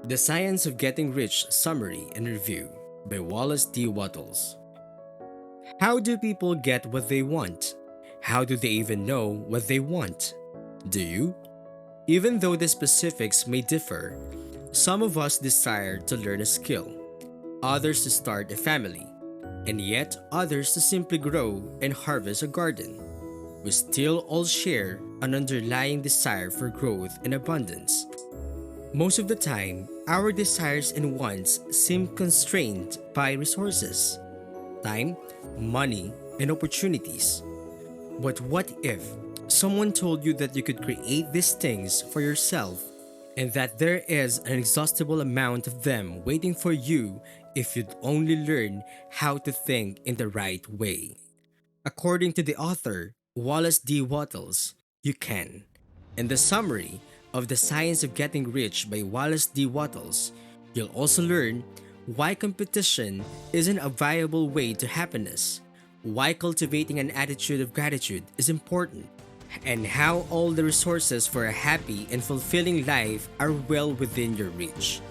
The Science of Getting Rich Summary and Review by Wallace D. Wattles. How do people get what they want? How do they even know what they want? Do you? Even though the specifics may differ, some of us desire to learn a skill, others to start a family, and yet others to simply grow and harvest a garden. We still all share an underlying desire for growth and abundance. Most of the time, our desires and wants seem constrained by resources, time, money, and opportunities. But what if someone told you that you could create these things for yourself and that there is an inexhaustible amount of them waiting for you if you'd only learn how to think in the right way? According to the author, Wallace D. Wattles, you can. In the summary of The Science of Getting Rich by Wallace D. Wattles, you'll also learn why competition isn't a viable way to happiness, why cultivating an attitude of gratitude is important, and how all the resources for a happy and fulfilling life are well within your reach.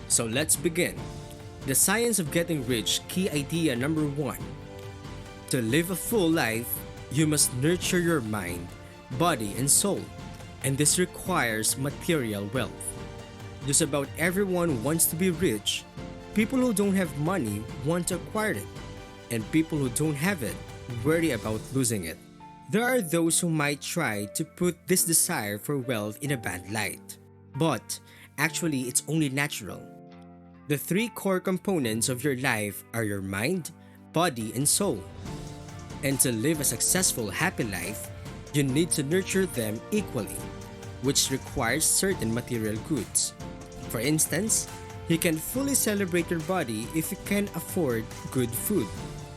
So let's begin. The Science of Getting Rich key idea number 1. To live a full life, you must nurture your mind, body, and soul, and this requires material wealth. Just about everyone wants to be rich. People who don't have money want to acquire it, and people who don't have it worry about losing it. There are those who might try to put this desire for wealth in a bad light, but actually it's only natural. The 3 core components of your life are your mind, body, and soul. And to live a successful, happy life, you need to nurture them equally, which requires certain material goods. For instance, you can fully celebrate your body if you can afford good food,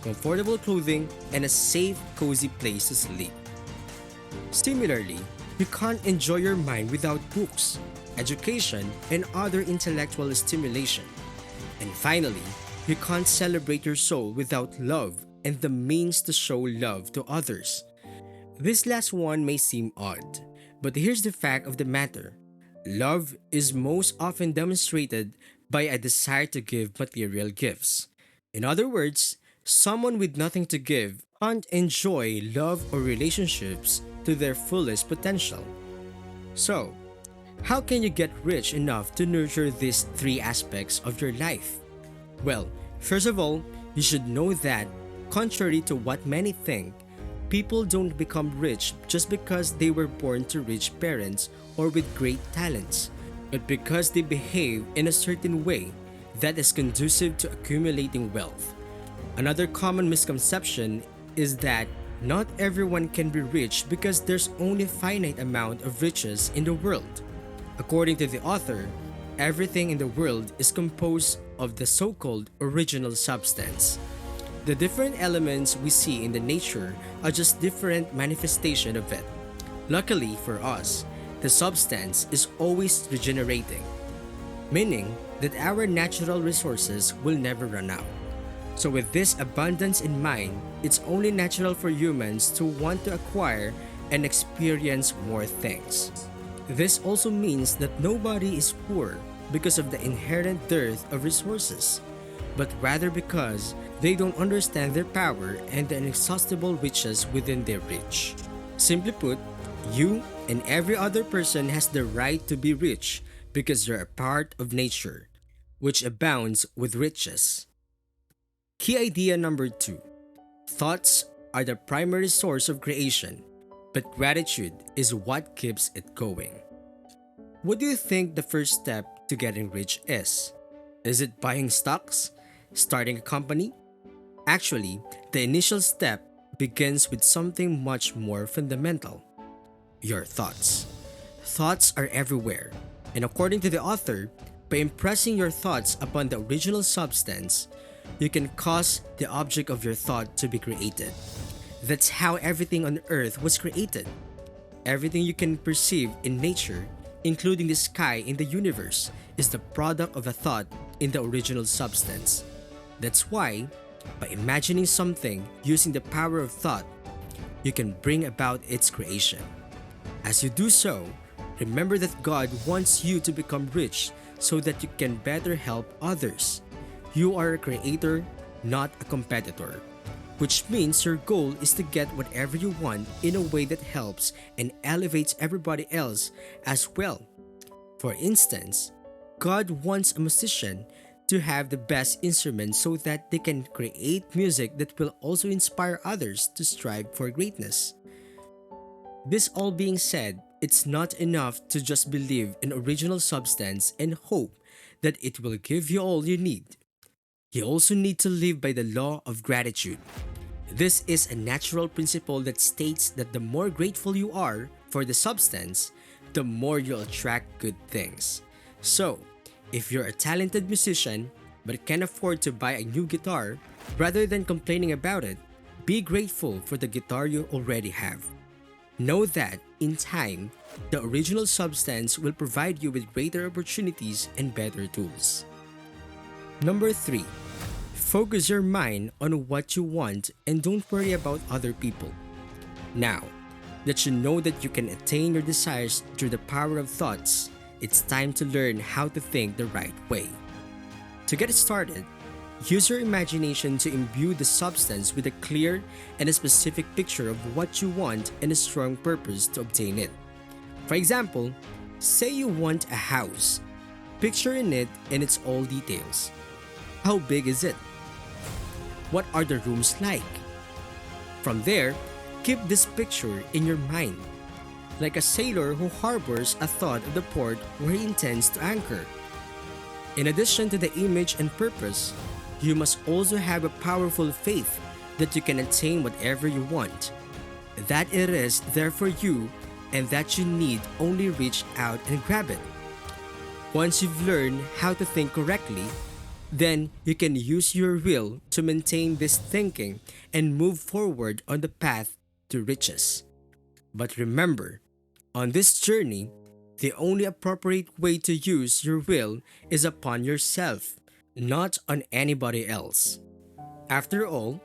comfortable clothing, and a safe, cozy place to sleep. Similarly, you can't enjoy your mind without books, education, and other intellectual stimulation. And finally, you can't celebrate your soul without love and the means to show love to others. This last one may seem odd, but here's the fact of the matter. Love is most often demonstrated by a desire to give material gifts. In other words, someone with nothing to give can't enjoy love or relationships to their fullest potential. So, how can you get rich enough to nurture these 3 aspects of your life? Well, first of all, you should know that, contrary to what many think, people don't become rich just because they were born to rich parents or with great talents, but because they behave in a certain way that is conducive to accumulating wealth. Another common misconception is that not everyone can be rich because there's only a finite amount of riches in the world. According to the author, everything in the world is composed of the so-called original substance. The different elements we see in the nature are just different manifestation of it. Luckily for us, the substance is always regenerating, meaning that our natural resources will never run out. So with this abundance in mind, it's only natural for humans to want to acquire and experience more things. This also means that nobody is poor because of the inherent dearth of resources, but rather because they don't understand their power and the inexhaustible riches within their reach. Simply put, you and every other person has the right to be rich because you're a part of nature, which abounds with riches. Key idea number 2. Thoughts are the primary source of creation, but gratitude is what keeps it going. What do you think the first step to getting rich is? Is it buying stocks? Starting a company? Actually, the initial step begins with something much more fundamental. Your thoughts. Thoughts are everywhere, and according to the author, by impressing your thoughts upon the original substance, you can cause the object of your thought to be created. That's how everything on earth was created. Everything you can perceive in nature, including the sky in the universe, is the product of a thought in the original substance. That's why, by imagining something using the power of thought, you can bring about its creation. As you do so, remember that God wants you to become rich so that you can better help others. You are a creator, not a competitor, which means your goal is to get whatever you want in a way that helps and elevates everybody else as well. For instance, God wants a musician to have the best instrument so that they can create music that will also inspire others to strive for greatness. This all being said, it's not enough to just believe in original substance and hope that it will give you all you need. You also need to live by the law of gratitude. This is a natural principle that states that the more grateful you are for the substance, the more you'll attract good things. So, if you're a talented musician but can't afford to buy a new guitar, rather than complaining about it, be grateful for the guitar you already have. Know that, in time, the original substance will provide you with greater opportunities and better tools. Number 3. Focus your mind on what you want and don't worry about other people. Now, that you know that you can attain your desires through the power of thoughts, it's time to learn how to think the right way. To get started, use your imagination to imbue the substance with a clear and a specific picture of what you want and a strong purpose to obtain it. For example, say you want a house. Picture in it in its all details. How big is it? What are the rooms like? From there, keep this picture in your mind, like a sailor who harbors a thought of the port where he intends to anchor. In addition to the image and purpose, you must also have a powerful faith that you can attain whatever you want, that it is there for you, and that you need only reach out and grab it. Once you've learned how to think correctly, then you can use your will to maintain this thinking and move forward on the path to riches. But remember, on this journey, the only appropriate way to use your will is upon yourself, not on anybody else. After all,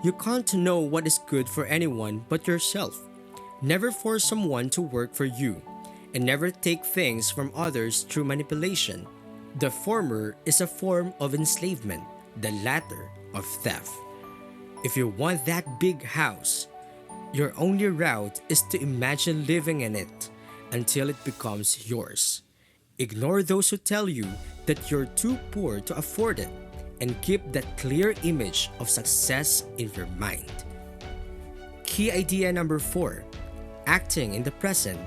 you can't know what is good for anyone but yourself. Never force someone to work for you, and never take things from others through manipulation. The former is a form of enslavement, the latter of theft. If you want that big house, your only route is to imagine living in it until it becomes yours. Ignore those who tell you that you're too poor to afford it, and keep that clear image of success in your mind. Key idea number 4. Acting in the present,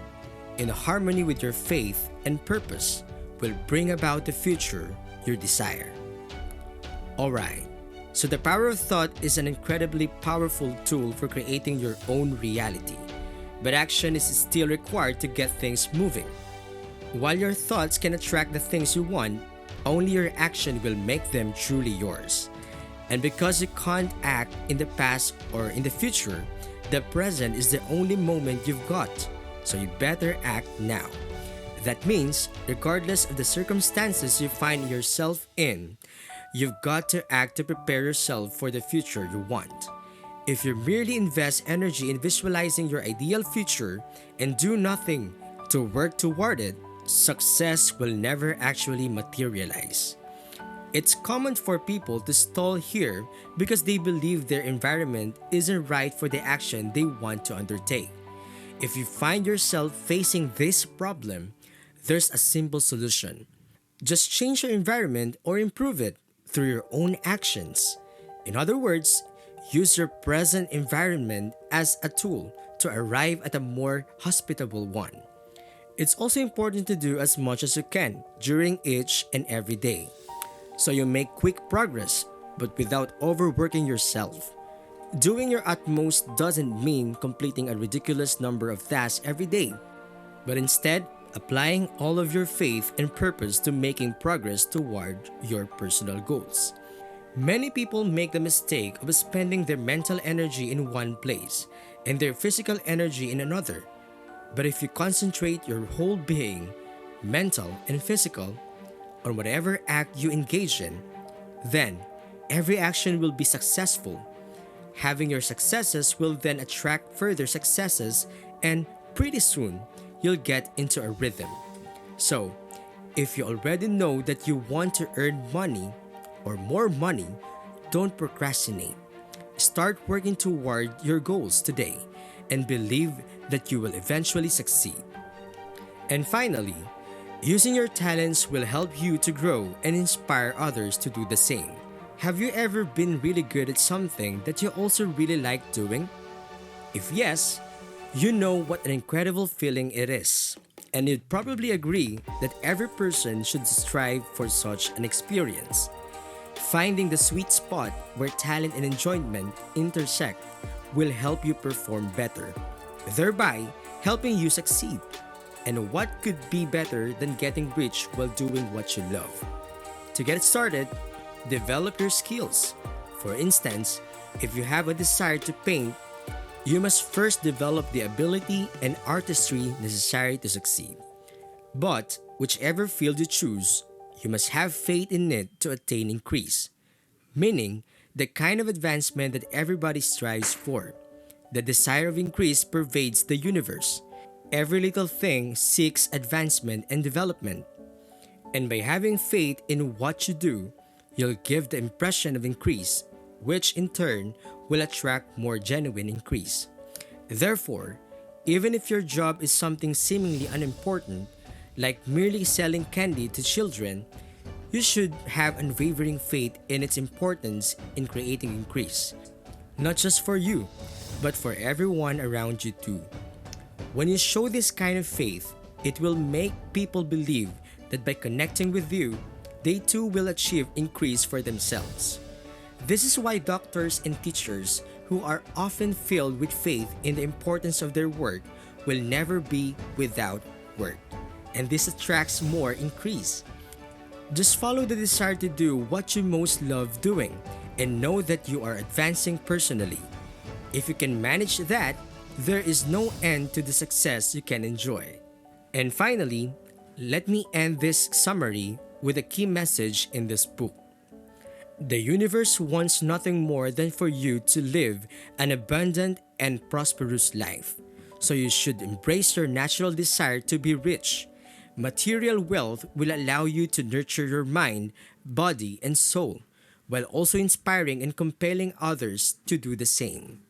in harmony with your faith and purpose, will bring about the future you desire. Alright, so the power of thought is an incredibly powerful tool for creating your own reality, but action is still required to get things moving. While your thoughts can attract the things you want, only your action will make them truly yours. And because you can't act in the past or in the future, the present is the only moment you've got, so you better act now. That means, regardless of the circumstances you find yourself in, you've got to act to prepare yourself for the future you want. If you merely invest energy in visualizing your ideal future and do nothing to work toward it, success will never actually materialize. It's common for people to stall here because they believe their environment isn't right for the action they want to undertake. If you find yourself facing this problem, there's a simple solution. Just change your environment or improve it through your own actions. In other words, use your present environment as a tool to arrive at a more hospitable one. It's also important to do as much as you can during each and every day, so you make quick progress but without overworking yourself. Doing your utmost doesn't mean completing a ridiculous number of tasks every day, but instead applying all of your faith and purpose to making progress toward your personal goals. Many people make the mistake of spending their mental energy in one place and their physical energy in another. But if you concentrate your whole being, mental and physical, on whatever act you engage in, then every action will be successful. Having your successes will then attract further successes, and pretty soon, you'll get into a rhythm. So, If you already know that you want to earn money or more money, don't procrastinate. Start working toward your goals today and believe that you will eventually succeed. And finally, using your talents will help you to grow and inspire others to do the same. Have you ever been really good at something that you also really like doing? If yes, you know what an incredible feeling it is. And you'd probably agree that every person should strive for such an experience. Finding the sweet spot where talent and enjoyment intersect will help you perform better, thereby helping you succeed. And what could be better than getting rich while doing what you love? To get started, develop your skills. For instance, if you have a desire to paint, you must first develop the ability and artistry necessary to succeed. But whichever field you choose, you must have faith in it to attain increase, meaning the kind of advancement that everybody strives for. The desire of increase pervades the universe. Every little thing seeks advancement and development. And by having faith in what you do, you'll give the impression of increase, which in turn will attract more genuine increase. Therefore, even if your job is something seemingly unimportant, like merely selling candy to children, you should have unwavering faith in its importance in creating increase, not just for you, but for everyone around you too. When you show this kind of faith, it will make people believe that by connecting with you, they too will achieve increase for themselves. This is why doctors and teachers who are often filled with faith in the importance of their work will never be without work. And this attracts more increase. Just follow the desire to do what you most love doing and know that you are advancing personally. If you can manage that, there is no end to the success you can enjoy. And finally, let me end this summary with a key message in this book. The universe wants nothing more than for you to live an abundant and prosperous life. So you should embrace your natural desire to be rich. Material wealth will allow you to nurture your mind, body, and soul, while also inspiring and compelling others to do the same.